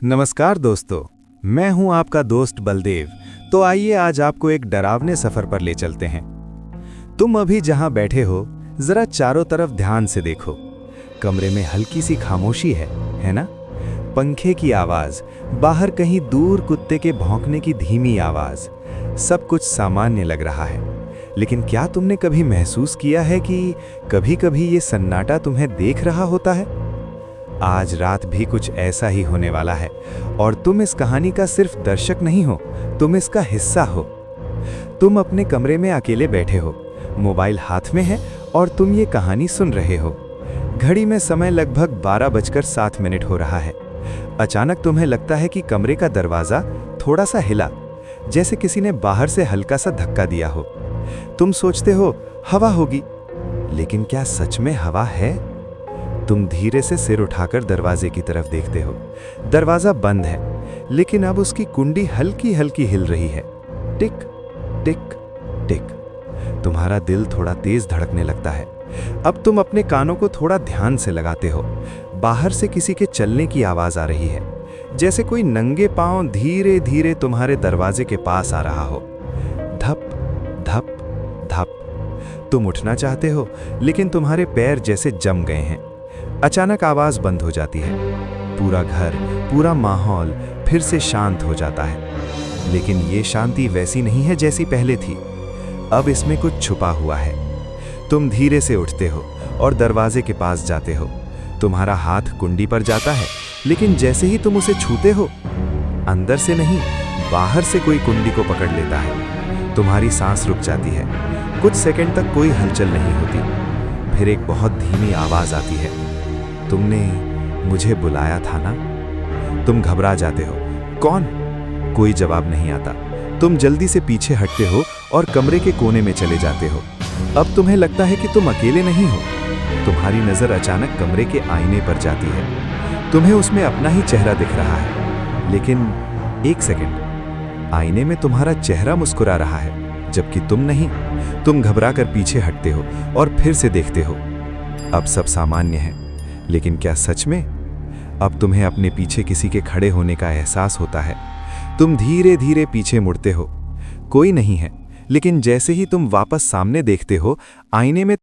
नमस्कार दोस्तों, मैं हूं आपका दोस्त बलदेव। तो आइए आज आपको एक डरावने सफर पर ले चलते हैं। तुम अभी जहां बैठे हो, जरा चारों तरफ ध्यान से देखो। कमरे में हल्की सी खामोशी है ना? पंखे की आवाज, बाहर कहीं दूर कुत्ते के भौंकने की धीमी आवाज, सब कुछ सामान्य लग रहा है। लेकिन क्या तुमने कभी महसूस किया है कि कभी-कभी ये सन्नाटा तुम्हें देख रहा होता है? आज रात भी कुछ ऐसा ही होने वाला है, और तुम इस कहानी का सिर्फ दर्शक नहीं हो, तुम इसका हिस्सा हो। तुम अपने कमरे में अकेले बैठे हो, मोबाइल हाथ में है और तुम ये कहानी सुन रहे हो। घड़ी में समय लगभग 12:07 हो रहा है। अचानक तुम्हें लगता है कि कमरे का दरवाजा थोड़ा सा हिला, जैसे किसी ने बाहर से हल्का सा धक्का दिया हो। तुम सोचते हो हवा होगी, लेकिन क्या सच में हवा है? तुम धीरे से सिर उठाकर दरवाजे की तरफ देखते हो। दरवाजा बंद है, लेकिन अब उसकी कुंडी हल्की हल्की हिल रही है। टिक टिक टिक। तुम्हारा दिल थोड़ा तेज धड़कने लगता है। अब तुम अपने कानों को थोड़ा ध्यान से लगाते हो। बाहर से किसी के चलने की आवाज आ रही है, जैसे कोई नंगे पांव धीरे धीरे तुम्हारे दरवाजे के पास आ रहा हो। धप धप धप। तुम उठना चाहते हो, लेकिन तुम्हारे पैर जैसे जम गए हैं। अचानक आवाज बंद हो जाती है। पूरा घर, पूरा माहौल फिर से शांत हो जाता है। लेकिन ये शांति वैसी नहीं है जैसी पहले थी। अब इसमें कुछ छुपा हुआ है। तुम धीरे से उठते हो और दरवाजे के पास जाते हो। तुम्हारा हाथ कुंडी पर जाता है, लेकिन जैसे ही तुम उसे छूते हो, अंदर से नहीं, बाहर से कोई कुंडी को पकड़ लेता है। तुम्हारी सांस रुक जाती है। कुछ सेकंड तक कोई हलचल नहीं होती। फिर एक बहुत धीमी आवाज आती है, तुमने मुझे बुलाया था ना? तुम घबरा जाते हो। कौन? कोई जवाब नहीं आता। तुम जल्दी से पीछे हटते हो और कमरे के कोने में चले जाते हो। अब तुम्हें लगता है कि तुम अकेले नहीं हो। तुम्हारी नजर अचानक कमरे के आईने पर जाती है। तुम्हें उसमें अपना ही चेहरा दिख रहा है। लेकिन एक सेकंड, आईने में तुम्हारा चेहरा मुस्कुरा रहा है, जबकि तुम नहीं। तुम घबरा कर पीछे हटते हो और फिर से देखते हो। अब सब सामान्य है, लेकिन क्या सच में? अब तुम्हें अपने पीछे किसी के खड़े होने का एहसास होता है। तुम धीरे धीरे पीछे मुड़ते हो। कोई नहीं है, लेकिन जैसे ही तुम वापस सामने देखते हो, आईने में